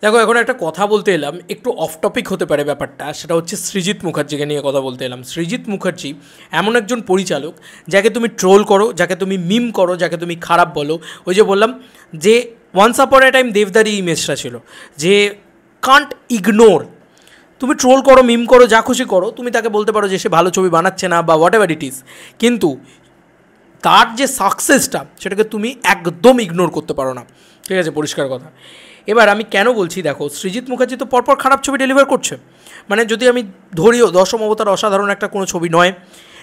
দেখো, এখন একটা কথা বলতে এলাম, একটু অফ টপিক হতে পারে ব্যাপারটা, সেটা হচ্ছে সৃজিত মুখার্জিকে নিয়ে কথা বলতে এলাম। সৃজিত মুখার্জি এমন একজন পরিচালক যাকে তুমি ট্রোল করো, যাকে তুমি মিম করো, যাকে তুমি খারাপ বলো। ওই যে বললাম যে ওয়ান্স আপন এ টাইম দেবদারি ইমেজটা ছিল, যে কান্ট ইগনোর। তুমি ট্রোল করো, মিম করো, যা খুশি করো, তুমি তাকে বলতে পারো যে সে ভালো ছবি বানাচ্ছে না বা হোয়াট এভার ইট ইজ, কিন্তু তার যে সাকসেসটা সেটাকে তুমি একদম ইগনোর করতে পারো না। ঠিক আছে, পরিষ্কার কথা। এবার আমি কেন বলছি, দেখো সৃজিত মুখার্জি তো পরপর খারাপ ছবি ডেলিভার করছে, মানে যদি আমি ধরিও দশম অবতার অসাধারণ একটা কোনো ছবি নয়,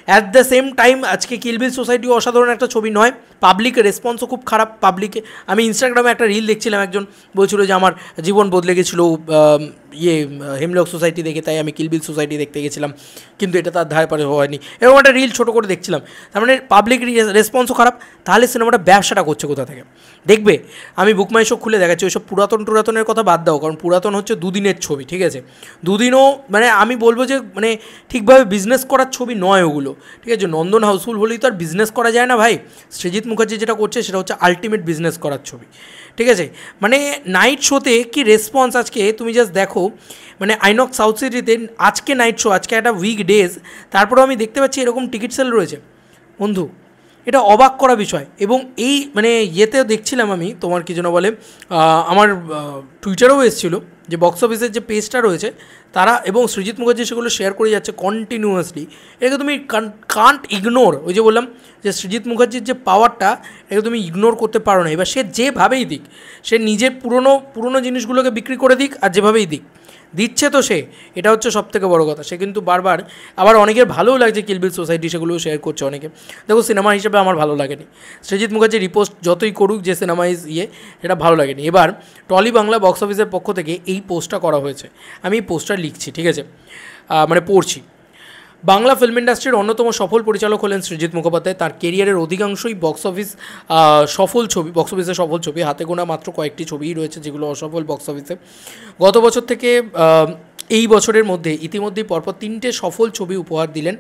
অ্যাট দ্য সেম টাইম আজকে কিল বিল সোসাইটিও অসাধারণ একটা ছবি নয়, পাবলিক রেসপন্সও খুব খারাপ। পাবলিকে আমি ইনস্টাগ্রামে একটা রিল দেখছিলাম, একজন বলছিল যে আমার জীবন বদলে গেছিলো হেমলক সোসাইটি দেখে, তাই আমি কিল বিল সোসাইটি দেখতে গেছিলাম, কিন্তু এটা তার ধারে পারে হয়নি। এরকম একটা রিল ছোটো করে দেখছিলাম। তার মানে পাবলিক রেসপন্সও খারাপ। তাহলে সিনেমাটা ব্যবসাটা করছে কোথা থেকে? দেখবে, আমি বুক মাই শো খুলে দেখাচ্ছি, ওইসব পুরাতনের কথা বাদ দাও, কারণ পুরাতন হচ্ছে দুদিনের ছবি, ঠিক আছে? দুদিনও মানে আমি বলবো যে মানে ঠিকভাবে বিজনেস করার ছবি নয় ওগুলো, ঠিক আছে? নন্দন হাউসফুল হলেই তো আর বিজনেস করা যায় না ভাই। সৃজিত মুখার্জি যেটা করছে সেটা হচ্ছে আলটিমেট বিজনেস করার ছবি, ঠিক আছে? মানে নাইট শোতে কি রেসপন্স আজকে তুমি জাস্ট দেখো, মানে আইনক্স সাউথ সিটিতে আজকে নাইট শো, আজকে একটা উইক ডেজ, তারপরেও আমি দেখতে পাচ্ছি এরকম টিকিট সেল রয়েছে। বন্ধু, এটা অবাক করা বিষয়। এবং এই মানে ইয়েতেও দেখছিলাম আমি, তোমার কি যেন বলে, আমার টুইটারেও এসেছিলো যে বক্স অফিসের যে পেজটা রয়েছে তারা, এবং সৃজিত মুখার্জি সেগুলো শেয়ার করে যাচ্ছে কন্টিনিউয়াসলি। এটাকে তুমি কান্ট ইগনোর। ওই যে বললাম যে সৃজিত মুখার্জির যে পাওয়ারটা, এটাকে তুমি ইগনোর করতে পারো না। এবার সে যেভাবেই দিক, সে নিজের পুরনো জিনিসগুলোকে বিক্রি করে দিক, আর যেভাবেই দিক, দিচ্ছে তো সে, এটা হচ্ছে সবথেকে বড় কথা। সে কিন্তু বারবার, আবার অনেকের ভালোও লাগছে কিল বিল সোসাইটি, সেগুলোও শেয়ার করছে অনেকে। দেখো, সিনেমা হিসেবে আমার ভালো লাগেনি সৃজিত মুখার্জি রিপোস্ট যতই করুক যে সিনেমা ইজ সেটা ভালো লাগেনি। এবার টলি বাংলা বক্স অফিসের পক্ষ থেকে এই পোস্টটা করা হয়েছে, আমি এই পোস্টটা লিখছি, ঠিক আছে? মানে পড়ছি। বাংলা ফিল্ম ইন্ডাস্ট্রির অন্যতম সফল পরিচালক হলেন সৃজিত মুখোপাধ্যায়। তার কেরিয়ারের অধিকাংশই বক্স অফিসে সফল ছবি, হাতে গোনা মাত্র কয়েকটি ছবিই রয়েছে যেগুলো অসফল বক্স অফিসে। গত বছর থেকে এই বছরের মধ্যে ইতিমধ্যেই পরপর 3টে সফল ছবি উপহার দিলেন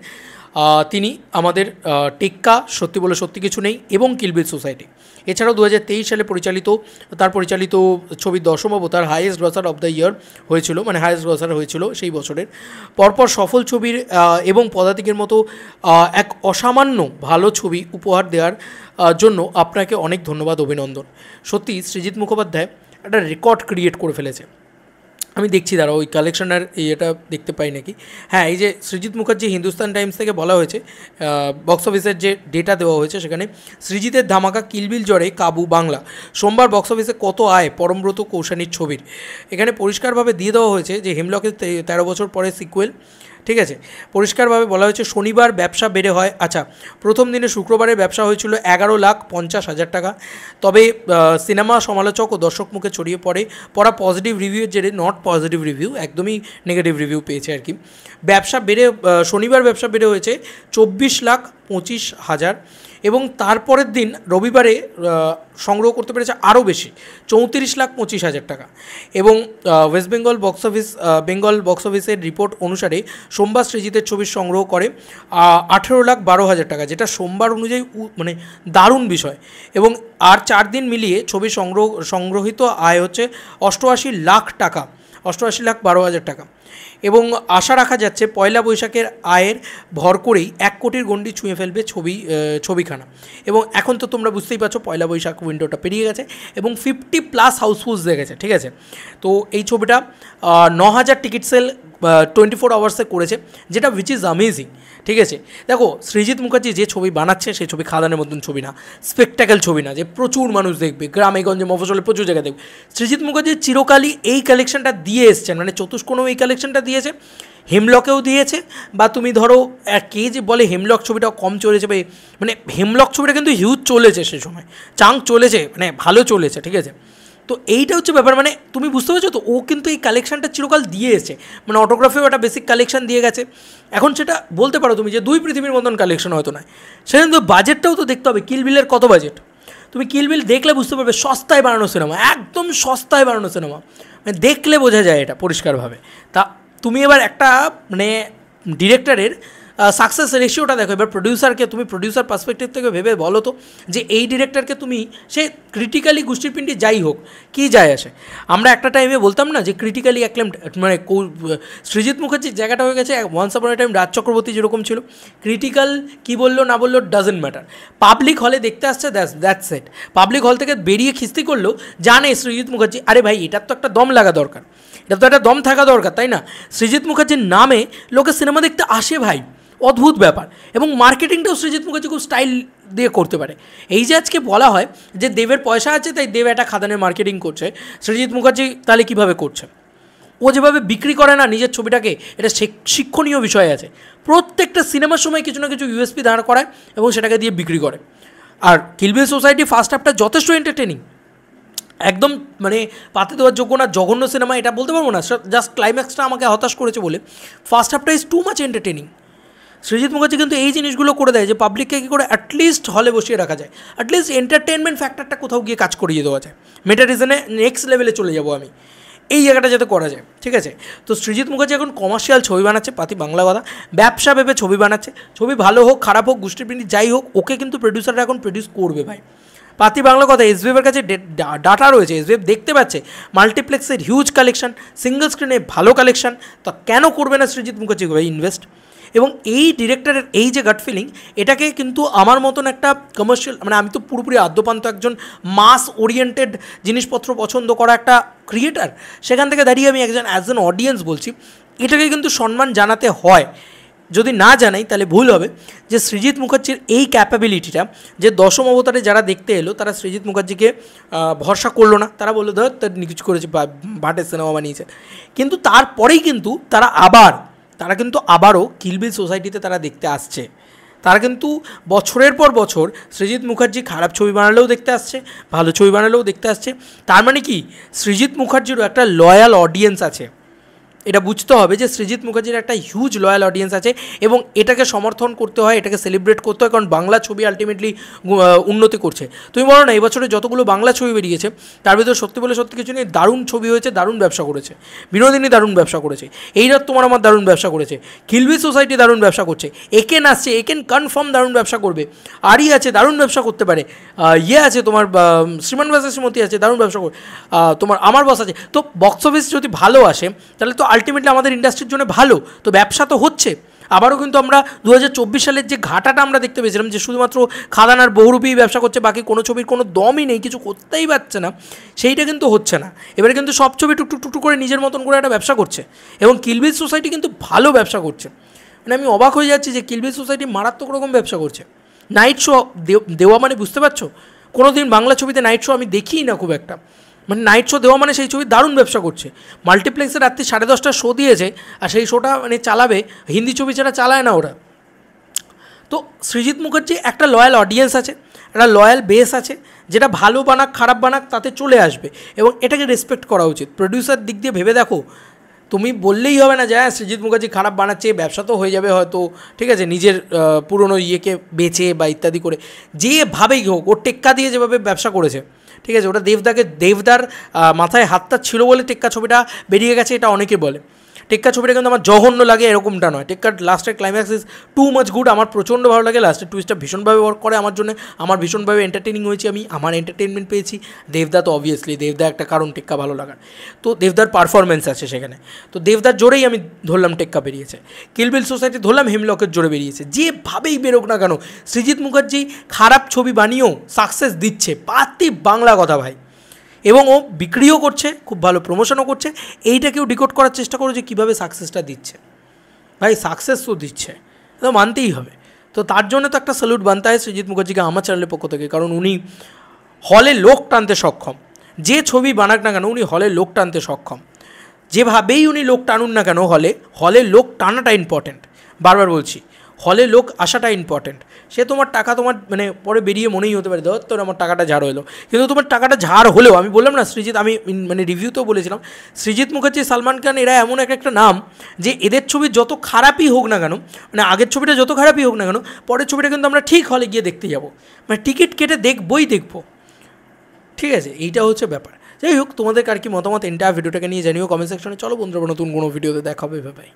তিনি আমাদের, টেক্কা, সত্যি বলে সত্যি কিছু নেই এবং কিল বিল সোসাইটি। এছাড়াও 2023 সালে তার পরিচালিত ছবি দশম অবতার highest grosser of the year হয়েছিল, মানে হাইয়েস্ট গ্রসার হয়েছিল সেই বছরের। পরপর সফল ছবির এবং পদাতিকের মতো এক অসামান্য ভালো ছবি উপহার দেওয়ার জন্য আপনাকে অনেক ধন্যবাদ, অভিনন্দন। সত্যি সৃজিত মুখোপাধ্যায় একটা রেকর্ড ক্রিয়েট করে ফেলেছে। আমি দেখছি, দাঁড়াও ওই কালেকশনের এটা দেখতে পাই নাকি। হ্যাঁ, এই যে সৃজিত মুখার্জি, হিন্দুস্তান টাইমস থেকে বলা হয়েছে, বক্স অফিসের যে ডেটা দেওয়া হয়েছে সেখানে সৃজিতের ধামাকা কিলবিল জ্বরে কাবু বাংলা, সোমবার বক্স অফিসে কত আয় পরমব্রত কৌশানীর ছবির। এখানে পরিষ্কারভাবে দিয়ে দেওয়া হয়েছে যে হেমলকের 13 বছর পরে সিকুয়েল, ঠিক আছে? পরিষ্কারভাবে বলা হয়েছে শনিবার ব্যবসা বেড়ে হয়, আচ্ছা, প্রথম দিনে শুক্রবারের ব্যবসা হয়েছিল 11,50,000 টাকা। তবে সিনেমা সমালোচক ও দর্শক মুখে ছড়িয়ে পড়া পজিটিভ রিভিউয়ের জেরে, নট পজিটিভ রিভিউ, একদমই নেগেটিভ রিভিউ পেয়েছে আর কি। শনিবার ব্যবসা বেড়ে হয়েছে 24,25,000, এবং তারপরের দিন রবিবারে সংগ্রহ করতে পেরেছে আরও বেশি, 34,25,000 টাকা। এবং ওয়েস্ট বেঙ্গল বক্স অফিসের রিপোর্ট অনুসারে সোমবার সৃজিতের ছবির সংগ্রহ করে 18,12,000 টাকা, যেটা সোমবার অনুযায়ী মানে দারুণ বিষয়। এবং আর 4 দিন মিলিয়ে ছবির সংগ্রহিত আয় হচ্ছে 88 লাখ টাকা, 88,12,000 টাকা। এবং আশা রাখা যাচ্ছে পয়লা বৈশাখের আয়ের ভর করেই 1 কোটির গণ্ডি ছুঁয়ে ফেলবে ছবিখানা। এবং এখন তো তোমরা বুঝতেই পারছো, পয়লা বৈশাখ উইন্ডোটা পেরিয়ে গেছে এবং 50+ হাউসফুলস দেখেছে, ঠিক আছে? তো এই ছবিটা 9,000 টিকিট সেল 24 আওয়ার্সে করেছে, যেটা উইচ ইজ অ্যামেজিং, ঠিক আছে? দেখো, সৃজিত মুখার্জি যে ছবি বানাচ্ছে সেই ছবি খাদানের মতন ছবি না, স্পেকটাকেল ছবি না যে প্রচুর মানুষ দেখবে, গ্রামে গঞ্জে মফস্বলে প্রচুর জায়গায় দেখবে। সৃজিত মুখার্জি চিরকালই এই কালেকশনটা দিয়ে এসছেন, মানে চতুষ্কোণেও এই কালেকশনটা দিয়েছে, হেমলকেও দিয়েছে। বা তুমি ধরো কে যে বলে হেমলক ছবিটা কম চলেছে, মানে হেমলক ছবিটা কিন্তু হিউজ চলেছে, সে সময় চাঙ্ক চলেছে, মানে ভালো চলেছে, ঠিক আছে? তো এইটা হচ্ছে ব্যাপার, মানে তুমি বুঝতে পারছো তো, ও কিন্তু এই কালেকশানটা চিরকাল দিয়ে এসেছে, মানে অটোগ্রাফিও একটা বেসিক কালেকশান দিয়ে গেছে। এখন সেটা বলতে পারো তুমি যে 2 পৃথিবীর মতন কালেকশন হয়তো নয়, সেখানে কিন্তু বাজেটটাও তো দেখতে হবে। কিলবিলের কত বাজেট, তুমি কিলবিল দেখলে বুঝতে পারবে, সস্তায় বানানো সিনেমা, একদম সস্তায় বানানো সিনেমা, মানে দেখলে বোঝা যায় এটা পরিষ্কারভাবে। তা তুমি এবার একটা মানে ডিরেক্টরের সাকসেস রেশিওটা দেখো। এবার প্রডিউসারকে তুমি প্রডিউসার পার্সপেক্টিভ থেকে ভেবে বলো তো যে এই ডিরেক্টরকে তুমি, সে ক্রিটিক্যালি গোষ্ঠীর পিণ্ডি যাই হোক, কী যায় আসে। আমরা একটা টাইমে বলতাম না যে ক্রিটিক্যালি অ্যাক্লেমড, মানে সৃজিত মুখার্জির জায়গাটা হয়ে গেছে ওয়ান্স আপন এ টাইম রাজ চক্রবর্তী যেরকম ছিল, ক্রিটিক্যাল কী বললো না বললো ডাজেন্ট ম্যাটার, পাবলিক হলে দেখতে আসছে, দ্যাটস ইট। পাবলিক হল থেকে বেরিয়ে খিস্তি করলেও জানে সৃজিত মুখার্জি, আরে ভাই এটার তো একটা দম লাগা দরকার, এটা তো একটা দম থাকা দরকার, তাই না? সৃজিত মুখার্জির নামে লোকে সিনেমা দেখতে আসে ভাই, অদ্ভুত ব্যাপার। এবং মার্কেটিংটাও সৃজিত মুখার্জি খুব স্টাইল দিয়ে করতে পারে। এই যে আজকে বলা হয় যে দেবের পয়সা আছে তাই দেব একটা খাদানের মার্কেটিং করছে, সৃজিত মুখার্জি তাহলে কীভাবে করছে? ও যেভাবে বিক্রি করে না নিজের ছবিটাকে, এটা শিক্ষণীয় বিষয় আছে। প্রত্যেকটা সিনেমার সময় কিছু না কিছু ইউএসপি দাঁড় করায় এবং সেটাকে দিয়ে বিক্রি করে। আর কিল বিল সোসাইটি ফার্স্ট হাফটা যথেষ্ট এন্টারটেনিং, একদম মানে পাতে দেওয়ার যোগ্য না, জঘন্য সিনেমা এটা বলতে পারবো না, জাস্ট ক্লাইম্যাক্সটা আমাকে হতাশ করেছে বলে। ফার্স্ট হাফটা is too much entertaining. Srijit Mukherjee কিন্তু এই জিনিসগুলো করে দেয় যে পাবলিককে কী করে অ্যাটলিস্ট হলে বসিয়ে রাখা যায়, অ্যাটলিস্ট এন্টারটেনমেন্ট ফ্যাক্টরটা কোথাও গিয়ে কাজ করিয়ে দেওয়া যায়, মেটারিজনে নেক্সট লেভেলে চলে যাবো আমি, এই জায়গাটা যাতে করা যায়, ঠিক আছে? তো সৃজিত মুখার্জি এখন কমার্শিয়াল ছবি বানাচ্ছে, পাতি বাংলা কথা, ব্যবসা ভেবে ছবি বানাচ্ছে। ছবি ভালো হোক খারাপ হোক গোষ্ঠীপিণ্ডি যাই হোক, ওকে কিন্তু প্রডিউসাররা এখন প্রডিউস করবে ভাই। পাতি বাংলা কথা, এসবিএফের কাছে ডাটা রয়েছে, এসবিএফ দেখতে পাচ্ছে মাল্টিপ্লেক্সের হিউজ কালেকশন, সিঙ্গল স্ক্রিনে ভালো কালেকশন, তো কেন করবে না সৃজিত মুখার্জি ভাই ইনভেস্ট? এবং এই ডিরেক্টরের এই যে গাট ফিলিং, এটাকে কিন্তু আমার মতন একটা কমার্শিয়াল, মানে আমি তো পুরোপুরি আদ্যপান্ত একজন মাস ওরিয়েন্টেড জিনিসপত্র পছন্দ করা একটা ক্রিয়েটার, সেখান থেকে দাঁড়িয়ে আমি একজন অ্যাজ অ্যান অডিয়েন্স বলছি, এটাকে কিন্তু সম্মান জানাতে হয়। যদি না জানাই তাহলে ভুল হবে। যে সৃজিত মুখার্জির এই ক্যাপাবিলিটিটা, যে দশম অবতারে যারা দেখতে এলো তারা সৃজিত মুখার্জিকে ভরসা করলো না, তারা বললো ধর তার কিছু করেছে, ভাটের সিনেমা বানিয়েছে। কিন্তু তারপরেই কিন্তু তারা কিন্তু আবারও কিল বিল সোসাইটিতে তারা দেখতে আসছে। তারা কিন্তু বছরের পর বছর সৃজিত মুখার্জি খারাপ ছবি বানালেও দেখতে আসছে, ভালো ছবি বানালেও দেখতে আসছে। তার মানে কি, সৃজিত মুখার্জিরও একটা লয়াল অডিয়েন্স আছে। এটা বুঝতে হবে যে সৃজিত মুখার্জির একটা হিউজ লয়াল অডিয়েন্স আছে এবং এটাকে সমর্থন করতে হয়, এটাকে সেলিব্রেট করতে হয়, কারণ বাংলা ছবি আলটিমেটলি উন্নতি করছে। তুমি বলো না এই বছরে যতগুলো বাংলা ছবি বেরিয়েছে তার ভিতরে সত্যি বলে সত্যি কিছু নেই, দারুণ ছবি হয়েছে, দারুণ ব্যবসা করেছে। বিনোদিনী দারুণ ব্যবসা করেছে, এই রাত তোমার আমার দারুণ ব্যবসা করেছে, কিল বিল সোসাইটি দারুণ ব্যবসা করছে, একেন আসছে, একেন কনফার্ম দারুণ ব্যবসা করবে, আরি আছে দারুণ ব্যবসা করতে পারে, ইয়ে আছে তোমার শ্রীমান ভার্সেস শ্রীমতী আছে দারুণ ব্যবসা করে, তোমার আমার বস আছে। তো বক্স অফিস যদি ভালো আসে তাহলে তো আলটিমেটলি আমাদের ইন্ডাস্ট্রির জন্য ভালো, তো ব্যবসা তো হচ্ছে। আবারও কিন্তু আমরা 2024 সালের যে ঘাটাটা আমরা দেখতে পেয়েছিলাম, যে শুধুমাত্র খাদান আর বহুরূপী ব্যবসা করছে, বাকি কোনো ছবির কোনো দমই নেই, কিছু করতেই পারছে না, সেইটা কিন্তু হচ্ছে না। এবারে কিন্তু সব ছবি টুকটুক করে নিজের মতন করে একটা ব্যবসা করছে এবং কিল বিল সোসাইটি কিন্তু ভালো ব্যবসা করছে। মানে আমি অবাক হয়ে যাচ্ছি যে কিল বিল সোসাইটি মারাত্মক রকম ব্যবসা করছে। নাইট শো দেওয়া মানে বুঝতে পারছো, কোনো দিন বাংলা ছবিতে নাইট শো আমি দেখিই না খুব একটা, মানে নাইট শো দেওয়া মানে সেই ছবি দারুণ ব্যবসা করছে। মাল্টিপ্লেক্সে রাত্রি 10:30 শো দিয়েছে আর সেই শোটা মানে চালাবে, হিন্দি ছবি ছাড়া চালায় না ওরা। তো সৃজিত মুখার্জি একটা লয়াল অডিয়েন্স আছে, একটা লয়াল বেস আছে, যেটা ভালো বানাক খারাপ বানাক তাতে চলে আসবে এবং এটাকে রেসপেক্ট করা উচিত। প্রডিউসার দিক দিয়ে ভেবে দেখো, তুমি বললেই হবে না যে হ্যাঁ সৃজিত মুখার্জি খারাপ বানাচ্ছে, ব্যবসা তো হয়ে যাবে হয়তো, ঠিক আছে, নিজের পুরনো ইয়েকে বেচে বা ইত্যাদি করে, যেভাবেই হোক ওর টেক্কা দিয়ে যেভাবে ব্যবসা করেছে, ঠিক আছে, ওটা দেবদার মাথায় হাতটা ছিল বলে টেক্কা ছবিটা বেরিয়ে গেছে, এটা অনেকে বলে। টেক্কা ছবিটা কিন্তু আমার জঘন্য লাগে এরকমটা নয়, টেক্কার লাস্টের climax is too much good, আমার প্রচণ্ড ভালো লাগে, লাস্টের টুইস্টটা ভীষণভাবে ওয়ার্ক করে আমার জন্য, আমার ভীষণভাবে এন্টারটেনিং হয়েছি, আমি আমার এন্টারটেনমেন্ট পেয়েছি। দেবদা তো অবভিয়াসলি, দেবদা একটা কারণ টেক্কা ভালো লাগার, তো দেবদার পারফরমেন্স আছে সেখানে, তো দেবদার জোরেই আমি ধরলাম টেক্কা বেরিয়েছে। কিল বিল সোসাইটি ধরলাম হেমলকের জোরে বেরিয়েছে। যেভাবেই বেরোক না কেন সৃজিত মুখার্জি খারাপ ছবি বানিয়েও সাকসেস দিচ্ছে, পাতি বাংলা কথা ভাই, এবং ও বিক্রিও করছে, খুব ভালো প্রমোশনও করছে। এইটাকেও ডিকোড করার চেষ্টা করো যে কীভাবে সাকসেসটা দিচ্ছে। ভাই সাকসেস তো দিচ্ছে, তো মানতেই হবে। তো তার জন্য তো একটা স্যালুট বানতে হয় সৃজিত মুখার্জিকে আমার চ্যানেলের পক্ষ থেকে, কারণ উনি হলে লোক টানতে সক্ষম। যে ছবি বানাক না কেন উনি হলে লোক টানতে সক্ষম। যেভাবেই উনি লোক টানুন না কেন, হলে লোক টানাটা ইম্পর্ট্যান্ট। বারবার বলছি, হলে লোক আসাটা ইম্পর্ট্যান্ট। সে তোমার টাকা তোমার মানে পরে বেরিয়ে মনেই হতে পারে ধর তোর আমার টাকাটা ঝাড় হলো, কিন্তু তোমার টাকাটা ঝাড় হলেও, আমি বললাম না সৃজিত, আমি মানে রিভিউতেও বলেছিলাম, সৃজিত মুখার্জি সালমান খান এরা এমন একটা নাম যে এদের ছবি যত খারাপই হোক না কেন, মানে আগের ছবিটা যত খারাপই হোক না কেন, পরের ছবিটা কিন্তু আমরা ঠিক হলে গিয়ে দেখতে যাবো, মানে টিকিট কেটে দেখবো। ঠিক আছে, এইটা হচ্ছে ব্যাপার। যাই হোক, তোমাদের আর কি মতামত এন্টায়ার ভিডিওটাকে নিয়ে জানিও কমেন্ট সেকশনে। চলো বন্ধুরা, নতুন কোনো ভিডিওতে দেখা হবে, ভাই।